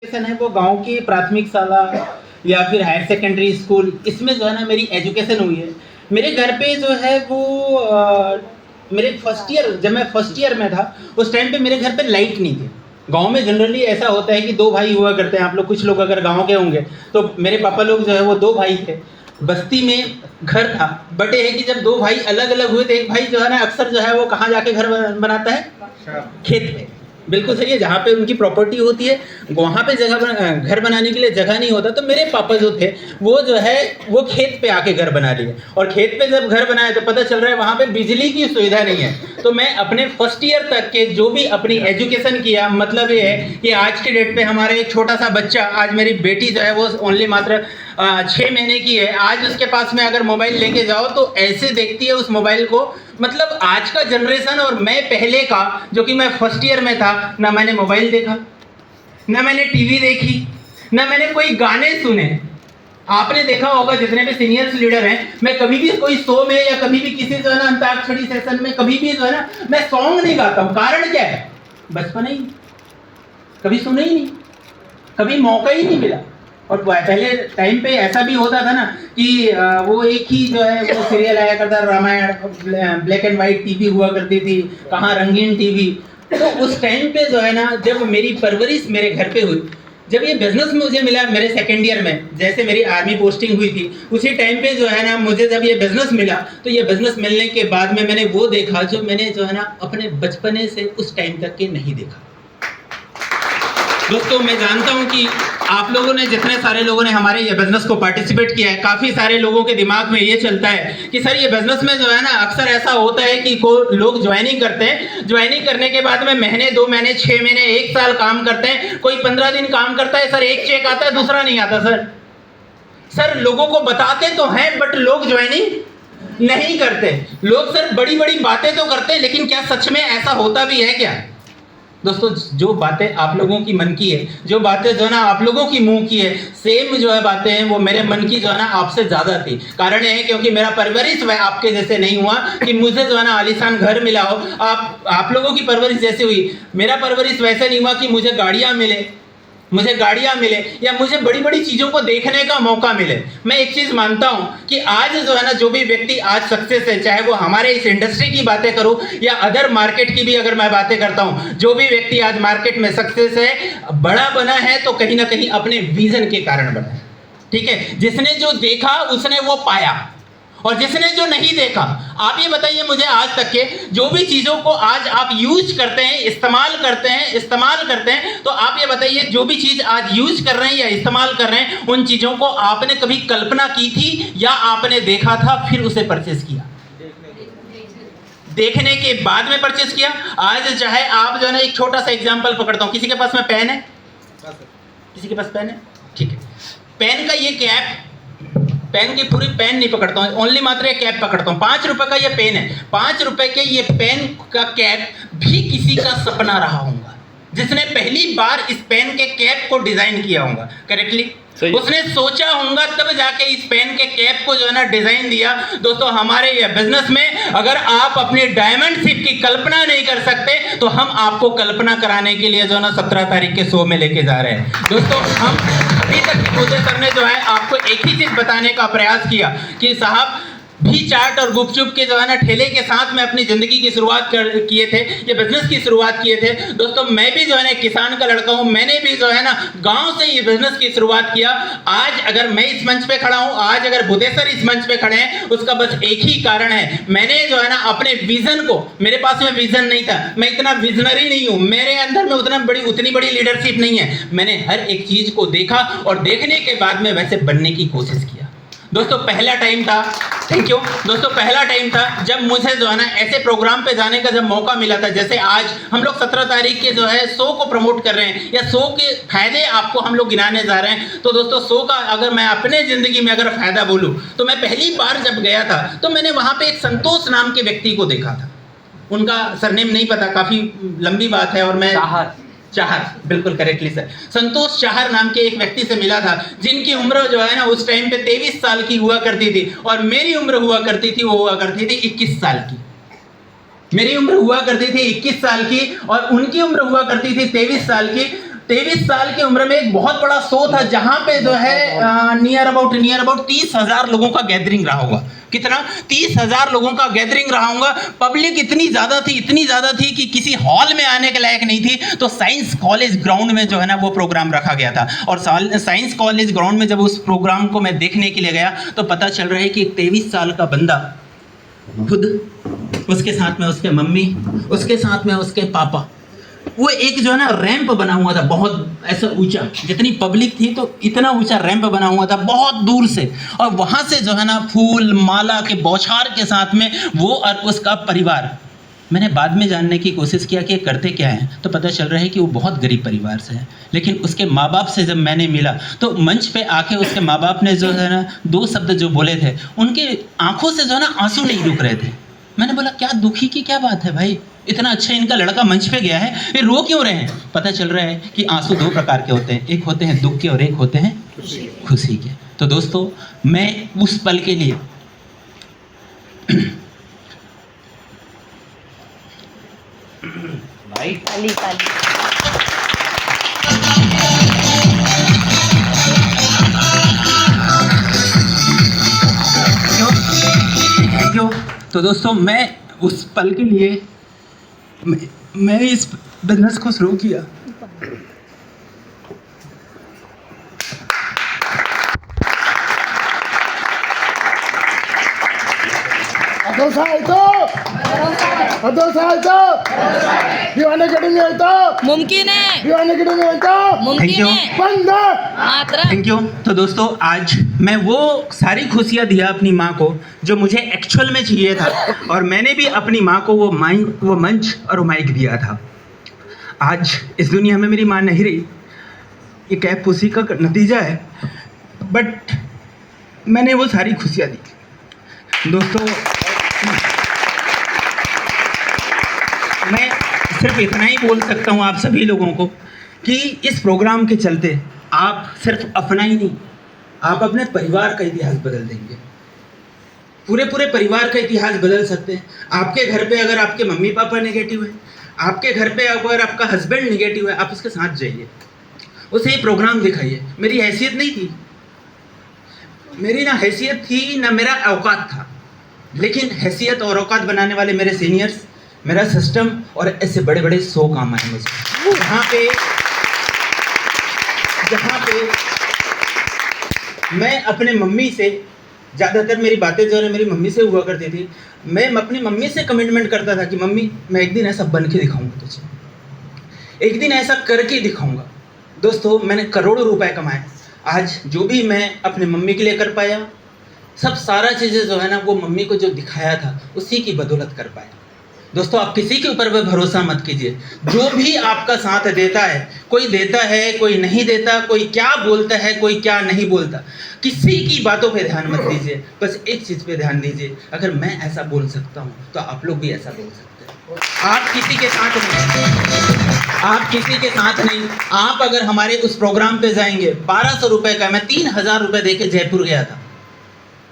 Education है वो गांव की प्राथमिक शाला या फिर हायर सेकेंडरी स्कूल, इसमें जो है ना मेरी एजुकेशन हुई है। मेरे घर पे जो है वो मेरे फर्स्ट ईयर, जब मैं फर्स्ट ईयर में था उस टाइम पे मेरे घर पे लाइट नहीं थी। गांव में जनरली ऐसा होता है कि दो भाई हुआ करते हैं, आप लोग कुछ लोग अगर गांव के होंगे तो मेरे पापा लोग जो है वो दो भाई थे। बस्ती में घर था, बट ये है कि जब दो भाई अलग अलग हुए तो एक भाई जो है ना अक्सर जो है वो कहाँ जाके घर बनाता है, खेत में। बिल्कुल सही है, जहाँ पे उनकी प्रॉपर्टी होती है वहाँ पे घर बनाने के लिए जगह नहीं होता। तो मेरे पापा जो थे वो जो है वो खेत पे आके घर बना लिए, और खेत पे जब घर बनाए तो पता चल रहा है वहाँ पे बिजली की सुविधा नहीं है। तो मैं अपने फर्स्ट ईयर तक के जो भी अपनी एजुकेशन किया, मतलब ये है कि आज के डेट पे हमारे एक छोटा सा बच्चा, आज मेरी बेटी जो है वो ओनली मात्र 6 महीने की है, आज उसके पास में अगर मोबाइल लेके जाओ तो ऐसे देखती है उस मोबाइल को। मतलब आज का जनरेशन और मैं पहले का, जो कि मैं फर्स्ट ईयर में था, ना मैंने मोबाइल देखा, ना मैंने टीवी देखी, ना मैंने कोई गाने सुने। आपने देखा होगा जितने भी सीनियर्स लीडर हैं, मैं कभी भी कोई शो में या कभी भी किसी जो है ना अंताक्षरी सेशन में कभी भी जो है ना मैं सॉन्ग नहीं गाता हूँ। कारण क्या है? बचपन ही कभी सुने ही नहीं, कभी मौका ही नहीं मिला। और पहले टाइम पे ऐसा भी होता था ना कि वो एक ही जो है वो सीरियल आया करता, Ramayan, black and white TV हुआ करती थी, कहाँ रंगीन टीवी। तो उस टाइम पे जो है ना जब मेरी परवरिश मेरे घर पे हुई, जब ये बिजनेस मुझे मिला मेरे सेकेंड ईयर में, जैसे मेरी आर्मी पोस्टिंग हुई थी उसी टाइम पे जो है ना मुझे जब ये बिजनेस मिला, तो ये बिजनेस मिलने के बाद में मैंने वो देखा जो मैंने जो है ना अपने बचपने से उस टाइम तक के नहीं देखा। दोस्तों मैं जानता हूं कि आप लोगों ने, जितने सारे लोगों ने हमारे ये बिजनेस को पार्टिसिपेट किया है, काफ़ी सारे लोगों के दिमाग में ये चलता है कि सर ये बिजनेस में जो है ना अक्सर ऐसा होता है कि लोग ज्वाइनिंग करते हैं, ज्वाइनिंग करने के बाद में महीने, 2 महीने, 6 महीने, 1 साल काम करते हैं, कोई 15 दिन काम करता है, सर एक चेक आता है, दूसरा नहीं आता। सर लोगों को बताते तो हैं बट लोग ज्वाइनिंग नहीं करते। लोग सर बड़ी बड़ी बातें तो करते हैं, लेकिन क्या सच में ऐसा होता भी है क्या? दोस्तों जो बातें आप लोगों की मन की है, जो बातें जो है ना आप लोगों की मुंह की है, सेम जो है बातें हैं वो मेरे मन की जो है ना आपसे ज़्यादा थी। कारण ये है क्योंकि मेरा परवरिश वह आपके जैसे नहीं हुआ कि मुझे जो है ना आलीशान घर मिला हो। आप लोगों की परवरिश जैसे हुई, मेरा परवरिश वैसे नहीं हुआ कि मुझे गाड़ियाँ मिले, या मुझे बड़ी बड़ी चीज़ों को देखने का मौका मिले। मैं एक चीज़ मानता हूं कि आज जो है ना जो भी व्यक्ति आज सक्सेस है, चाहे वो हमारे इस इंडस्ट्री की बातें करूं या अदर मार्केट की भी अगर मैं बातें करता हूं, जो भी व्यक्ति आज मार्केट में सक्सेस है, बड़ा बना है तो कहीं ना कहीं अपने विजन के कारण बना है। ठीक है, जिसने जो देखा उसने वो पाया, और जिसने जो नहीं देखा, आप ये बताइए मुझे आज तक के जो भी चीज़ों को आज आप यूज करते हैं, इस्तेमाल करते हैं, तो आप ये बताइए जो भी चीज़ आज यूज कर रहे हैं या इस्तेमाल कर रहे हैं, उन चीज़ों को आपने कभी कल्पना की थी या आपने देखा था फिर उसे परचेज किया? देखने के बाद में परचेज किया। आज चाहे आप जो है ना, एक छोटा सा एग्जाम्पल पकड़ता हूँ, किसी के पास में पेन है? किसी के पास पेन है? ठीक है, पेन का ये कैप, पेन की पूरी पेन नहीं पकड़ता हूँ, ओनली मात्र ये कैप पकड़ता हूँ। 5 रुपए का ये पेन है, 5 रुपए के ये पेन का कैप भी किसी का सपना रहा होगा, जिसने पहली बार इस पेन के कैप को डिजाइन किया होगा। करेक्टली उसने सोचा होगा, तब जाके इस पेन के कैप को जो है ना डिजाइन दिया। दोस्तों हमारे ये बिजनेस में अगर आप अपनी डायमंड शिप की कल्पना नहीं कर सकते तो हम आपको कल्पना कराने के लिए जो है ना 17 तारीख के शो में लेके जा रहे हैं। दोस्तों हम अभी तक पूजे सर ने जो है आपको एक ही चीज बताने का प्रयास किया कि साहब भी चाट और गुपचुप के जो है ना ठेले के साथ में अपनी ज़िंदगी की शुरुआत किए थे, ये बिज़नेस की शुरुआत किए थे। दोस्तों मैं भी जो है ना किसान का लड़का हूँ, मैंने भी जो है ना गांव से ये बिज़नेस की शुरुआत किया। आज अगर मैं इस मंच पे खड़ा हूँ, आज अगर बुधेसर इस मंच पे खड़े हैं, उसका बस एक ही कारण है, मैंने जो है ना अपने विज़न को, मेरे पास में विज़न नहीं था, मैं इतना विजनरी नहीं हूँ, मेरे अंदर में उतनी बड़ी लीडरशिप नहीं है। मैंने हर एक चीज़ को देखा और देखने के बाद में वैसे बनने की कोशिश किया। दोस्तों पहला टाइम था, थैंक यू दोस्तों, पहला टाइम था जब मुझे जो है ना ऐसे प्रोग्राम पे जाने का जब मौका मिला था। जैसे आज हम लोग 17 तारीख के जो है शो को प्रमोट कर रहे हैं या शो के फायदे आपको हम लोग गिनाने जा रहे हैं। तो दोस्तों शो का अगर मैं अपने ज़िंदगी में अगर फ़ायदा बोलूँ तो मैं पहली बार जब गया था तो मैंने वहाँ पर एक संतोष नाम के व्यक्ति को देखा था। उनका सरनेम नहीं पता, काफ़ी लंबी बात है, और मैं चाहर, बिल्कुल करेक्टली सर, संतोष चाहर नाम के एक व्यक्ति से मिला था, जिनकी उम्र जो है ना उस टाइम पे 23 साल की हुआ करती थी, और मेरी उम्र हुआ करती थी, वो हुआ करती थी 21 साल की। मेरी उम्र हुआ करती थी 21 साल की और उनकी उम्र हुआ करती थी 23 साल की। 23 साल की उम्र में एक बहुत बड़ा शो था जहां पे जो है नियर अबाउट 30,000 लोगों का गैदरिंग रहा होगा। कितना? 30,000 लोगों का गैदरिंग रहा होगा। पब्लिक इतनी ज़्यादा थी कि किसी हॉल में आने के लायक नहीं थी। तो साइंस कॉलेज ग्राउंड में जो है ना वो प्रोग्राम रखा गया था, और साइंस कॉलेज ग्राउंड में जब उस प्रोग्राम को मैं देखने के लिए गया तो पता चल रहा है कि 23 साल का बंदा खुद, उसके साथ में उसके मम्मी, उसके साथ में उसके पापा, वो एक जो है ना रैंप बना हुआ था बहुत ऐसा ऊंचा, जितनी पब्लिक थी तो इतना ऊंचा रैंप बना हुआ था बहुत दूर से, और वहाँ से जो है ना फूल माला के बौछार के साथ में वो और उसका परिवार। मैंने बाद में जानने की कोशिश किया कि ये करते क्या हैं, तो पता चल रहा है कि वो बहुत गरीब परिवार से है। लेकिन उसके माँ बाप से जब मैंने मिला तो मंच पे आके उसके माँ बाप ने जो है ना 2 शब्द जो बोले थे, उनके आंखों से जो है ना आंसू नहीं रुक रहे थे। मैंने बोला क्या दुखी की क्या बात है भाई, इतना अच्छा इनका लड़का मंच पे गया है, ये रो क्यों रहे हैं? पता चल रहा है कि आंसू 2 प्रकार के होते हैं, एक होते हैं दुख के और एक होते हैं खुशी के। तो दोस्तों मैं उस पल के लिए भाई ताली ताली। क्यों? तो दोस्तों मैं उस पल के लिए मैं इस बिजनेस को शुरू किया। मुमकिन है मात्रा। Thank you. तो दोस्तों आज मैं वो सारी खुशियाँ दिया अपनी माँ को जो मुझे एक्चुअल में चाहिए था, और मैंने भी अपनी माँ को वो मंच और माइक दिया था। आज इस दुनिया में मेरी माँ नहीं रही, ये कैप उसी का नतीजा है, बट मैंने वो सारी खुशियाँ दी। दोस्तों मैं सिर्फ इतना ही बोल सकता हूँ आप सभी लोगों को कि इस प्रोग्राम के चलते आप सिर्फ अपना ही नहीं, आप अपने परिवार का इतिहास बदल देंगे। पूरे परिवार का इतिहास बदल सकते हैं। आपके घर पे अगर आपके मम्मी पापा नेगेटिव है, आपके घर पे अगर आपका हस्बैंड नेगेटिव है, आप उसके साथ जाइए, उसे ये प्रोग्राम दिखाइए। मेरी हैसियत नहीं थी, मेरी ना हैसियत थी ना मेरा औकात था, लेकिन हैसियत और औकात बनाने वाले मेरे सीनियर्स, मेरा सिस्टम और ऐसे बड़े बड़े शो काम आए मुझे। जहाँ पे मैं अपने मम्मी से ज़्यादातर मेरी बातें जो है मेरी मम्मी से हुआ करती थी। मैं अपनी मम्मी से कमिटमेंट करता था कि मम्मी मैं एक दिन ऐसा बन के दिखाऊंगा तुझे, एक दिन ऐसा करके दिखाऊंगा। दोस्तों मैंने करोड़ों रुपए कमाए। आज जो भी मैं अपने मम्मी के लिए कर पाया, सब सारा चीज़ें जो है ना वो मम्मी को जो दिखाया था उसी की बदौलत कर पाया। दोस्तों आप किसी के ऊपर भरोसा मत कीजिए। जो भी आपका साथ देता है, कोई देता है कोई नहीं देता, कोई क्या बोलता है कोई क्या नहीं बोलता, किसी की बातों पे ध्यान मत दीजिए। बस एक चीज़ पे ध्यान दीजिए, अगर मैं ऐसा बोल सकता हूँ तो आप लोग भी ऐसा बोल सकते हैं। आप किसी के साथ नहीं, आप किसी के साथ नहीं। आप अगर हमारे उस प्रोग्राम पे जाएंगे, 1200 रुपये का, मैं 3000 रुपये दे के जयपुर गया था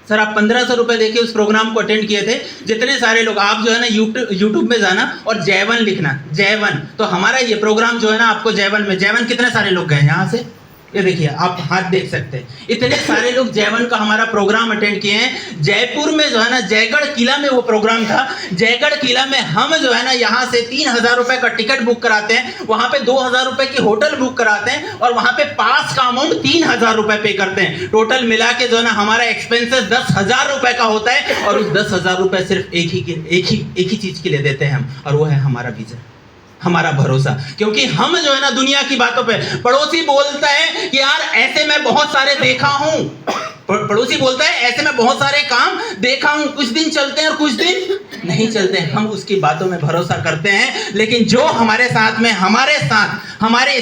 सर। आप 1500 रुपये देके उस प्रोग्राम को अटेंड किए थे। जितने सारे लोग, आप जो है ना यूट्यूब में जाना और जयवन लिखना, जयवन, तो हमारा ये प्रोग्राम जो है ना आपको जयवन कितने सारे लोग गए यहाँ से, ये देखिए आप हाथ देख सकते हैं, इतने सारे लोग जयवन का हमारा प्रोग्राम अटेंड किए हैं। जयपुर में जो है ना जयगढ़ किला में वो प्रोग्राम था। जयगढ़ किला में हम जो है ना यहाँ से 3000 रुपये का टिकट बुक कराते हैं, वहाँ पे 2000 रुपये की होटल बुक कराते हैं, और वहाँ पे पास का अमाउंट 3000 रुपये पे करते हैं। टोटल मिला के जो है ना हमारा एक्सपेंसेस 10,000 रुपये का होता है, और उस 10,000 रुपये सिर्फ एक ही चीज़ के लिए देते हैं हम, और वो है हमारा विजन, हमारा भरोसा। क्योंकि हम जो है ना दुनिया की बातों पे, पड़ोसी बोलता है कि यार ऐसे मैं बहुत सारे देखा हूं, पड़ोसी बोलता है ऐसे मैं बहुत सारे काम देखा हूं, कुछ दिन चलते हैं और कुछ दिन नहीं चलते हैं। हम उसकी बातों में भरोसा करते हैं, लेकिन जो हमारे साथ में हमारे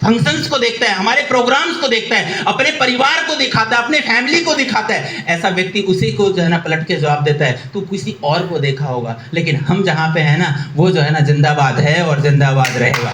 फंक्शंस को देखता है, हमारे प्रोग्राम्स को देखता है, अपने परिवार को दिखाता है, अपने फैमिली को दिखाता है, ऐसा व्यक्ति उसी को जो है ना पलट के जवाब देता है तू किसी और को देखा होगा। लेकिन हम जहाँ पे है ना वो जो है ना जिंदाबाद है और जिंदाबाद रहेगा।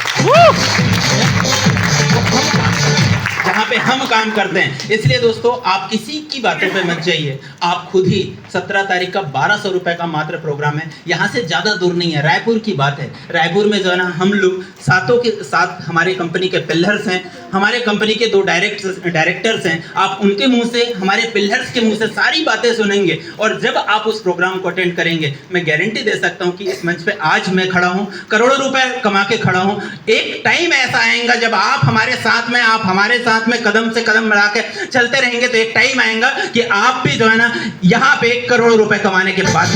जहाँ पे हम काम करते हैं। इसलिए दोस्तों आप किसी की बातों पे मत जाइए, आप खुद ही 17 तारीख का 1200 रुपए का मात्र प्रोग्राम है, यहाँ से ज़्यादा दूर नहीं है, रायपुर की बात है। रायपुर में जो है ना हम लोग सातों के साथ हमारे कंपनी के पिलर्स हैं, हमारे कंपनी के 2 डायरेक्टर्स हैं, आप उनके मुंह से, हमारे पिलर्स के मुंह से सारी बातें सुनेंगे। और जब आप उस प्रोग्राम को अटेंड करेंगे, मैं गारंटी दे सकता हूँ कि इस मंच पे आज मैं खड़ा हूँ, करोड़ों रुपए कमा के खड़ा हूँ। एक टाइम ऐसा आएगा जब आप हमारे साथ में, आप हमारे साथ में कदम से कदम मिला के चलते रहेंगे, तो एक टाइम आएगा कि आप भी जो है ना यहाँ पे करोड़ों रुपए कमाने के बाद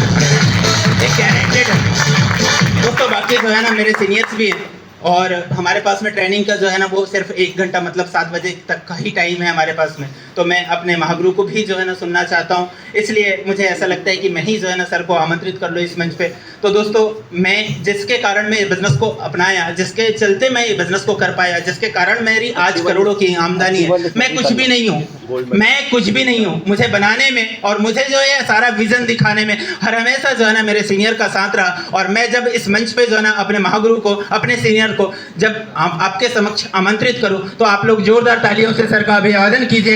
एक गारंटेड है दोस्तों। बाकी जो है ना मेरे सीनियर्स भी हैं, और हमारे पास में ट्रेनिंग का जो है ना वो सिर्फ 1 घंटा मतलब 7 बजे तक का ही टाइम है हमारे पास में। तो मैं अपने महागुरु को भी जो है ना सुनना चाहता हूँ, इसलिए मुझे ऐसा लगता है कि मैं ही जो है ना सर को आमंत्रित कर लूँ इस मंच पे। तो दोस्तों मैं जिसके कारण मैं ये बिज़नेस को अपनाया, जिसके चलते मैं ये बिज़नेस को कर पाया, जिसके कारण मेरी आज करोड़ों की आमदनी है, मैं कुछ भी नहीं हूँ, मैं कुछ भी नहीं हूँ। मुझे बनाने में और मुझे जो है सारा विज़न दिखाने में हर हमेशा जो है ना मेरे सीनियर का साथ रहा। और मैं जब इस मंच पे जो है ना अपने महागुरु को, अपने सीनियर को जब आपके समक्ष आमंत्रित करूं, तो आप लोग जोरदार तालियों से सर का अभिवादन कीजिए।